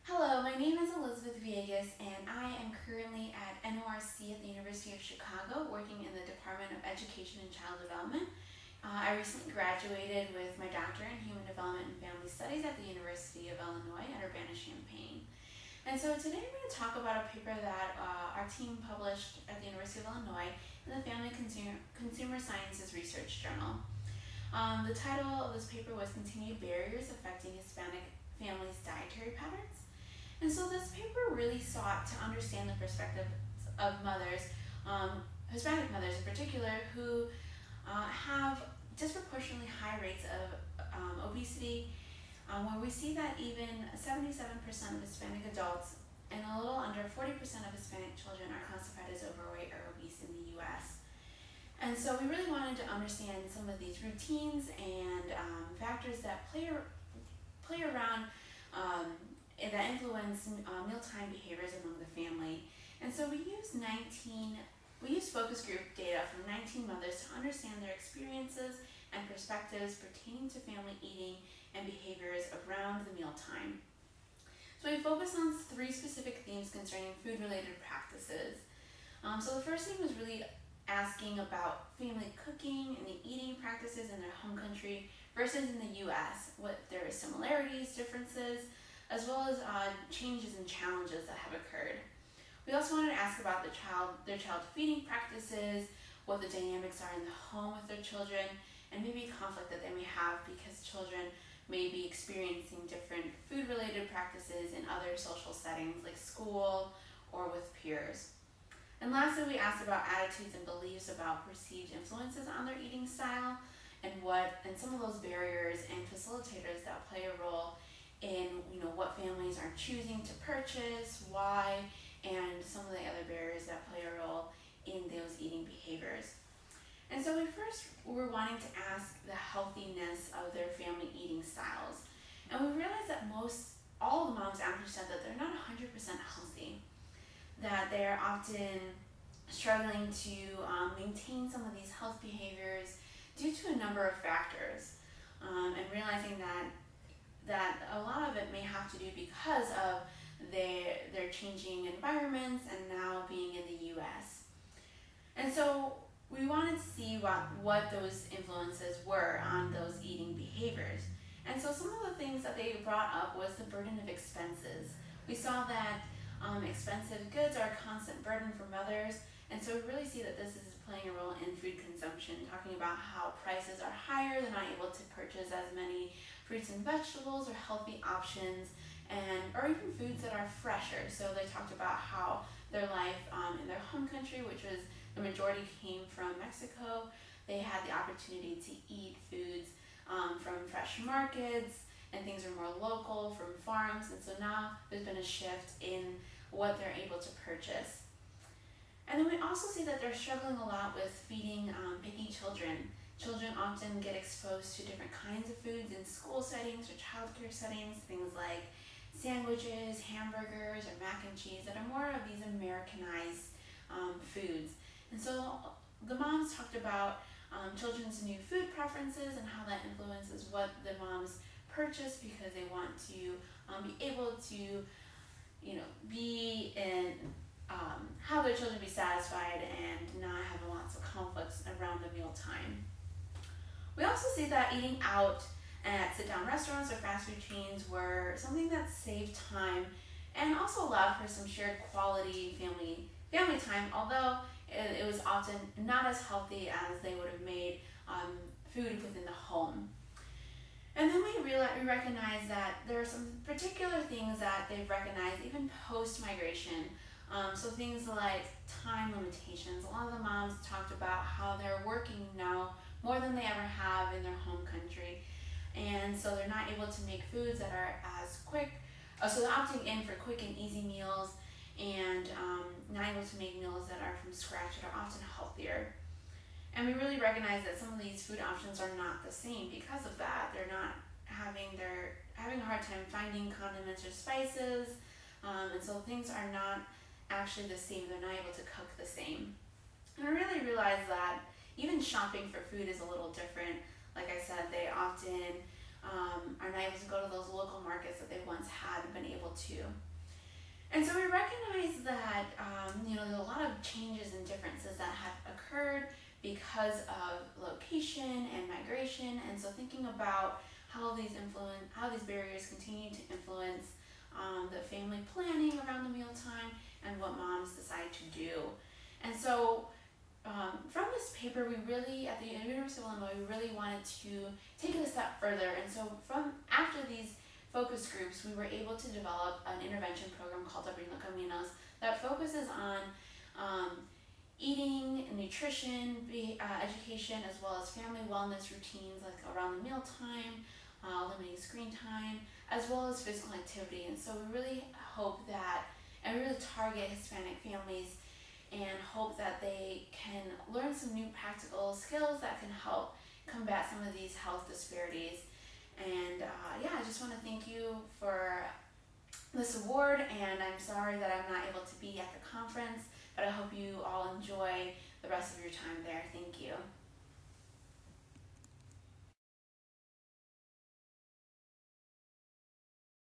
Hello, my name is Elizabeth Villegas, and I am currently at NORC at the University of Chicago, working in the Department of Education and Child Development. I recently graduated with my doctorate in Human Development and Family Studies at the University of Illinois at Urbana-Champaign. And so today I'm going to talk about a paper that our team published at the University of Illinois in the Family Consumer Sciences Research Journal. The title of this paper was Continued Barriers Affecting Hispanic Families' Dietary Patterns. And so this paper really sought to understand the perspectives of mothers, Hispanic mothers in particular, who have disproportionately high rates of obesity, where we see that even 77% of Hispanic adults and a little under 40% of Hispanic children are classified as overweight or obese in the U.S. And so we really wanted to understand some of these routines and factors that play around that influence mealtime behaviors among the family. And so we used focus group data from 19 mothers to understand their experiences and perspectives pertaining to family eating and behaviors around the mealtime. So we focused on 3 specific themes concerning food-related practices. So the first theme was really asking about family cooking and the eating practices in their home country versus in the U.S., what their similarities, differences, as well as changes and challenges that have occurred. We also wanted to ask about their child feeding practices, what the dynamics are in the home with their children, and maybe conflict that they may have because children may be experiencing different food-related practices in other social settings like school or with peers. And lastly, we asked about attitudes and beliefs about perceived influences on their eating style and some of those barriers and facilitators that play a role in what families are choosing to purchase, why, and some of the other barriers that play a role in those eating behaviors. And so we first were wanting to ask the healthiness of their family eating styles. And we realized that all the moms actually said that they're not 100% healthy, that they're often struggling to maintain some of these health behaviors due to a number of factors, and realizing that a lot of it may have to do because of their changing environments and now being in the U.S. And so we wanted to see what those influences were on those eating behaviors. And so some of the things that they brought up was the burden of expenses. We saw that expensive goods are a constant burden for mothers, and so we really see that this is playing a role in food consumption, talking about how prices are higher, they're not able to purchase as many fruits and vegetables or healthy options, or even foods that are fresher. So they talked about how their life in their home country, which was the majority came from Mexico, they had the opportunity to eat foods from fresh markets, and things are more local from farms, and so now there's been a shift in what they're able to purchase. And then we also see that they're struggling a lot with feeding picky children. Children often get exposed to different kinds of foods in school settings or childcare settings, things like sandwiches, hamburgers, or mac and cheese that are more of these Americanized foods. And so the moms talked about children's new food preferences and how that influences what the moms purchase because they want to be able to, be in how their children be satisfied and not have lots of conflicts around the meal time. We also see that eating out at sit-down restaurants or fast food chains were something that saved time and also allowed for some shared quality family time, although it was often not as healthy as they would have made food within the home. And then we recognize that there are some particular things that they've recognized even post-migration. So things like time limitations. A lot of the moms talked about how they're working now more than they ever have in their home country. And so they're not able to make foods that are as quick. So they're opting in for quick and easy meals and not able to make meals that are from scratch that are often healthier. And we really recognize that some of these food options are not the same because of that. They're having a hard time finding condiments or spices, and so things are not actually the same. They're not able to cook the same. And I really realized that even shopping for food is a little different. Like I said, they often are not able to go to those local markets that they once had been able to. And so we recognize that there's a lot of changes and differences that have occurred because of location and migration. And so thinking about how these barriers continue to influence the family planning around the mealtime and what moms decide to do. And so from this paper, we really, at the University of Illinois, we really wanted to take it a step further. And so after these focus groups, we were able to develop an intervention program called Abriendo Caminos that focuses on eating, nutrition, education, as well as family wellness routines like around the mealtime, limiting screen time, as well as physical activity. And so we really hope that, and we really target Hispanic families and hope that they can learn some new practical skills that can help combat some of these health disparities. And I just want to thank you for this award, and I'm sorry that I'm not able to be at the conference, but I hope you all enjoy the rest of your time there. Thank you.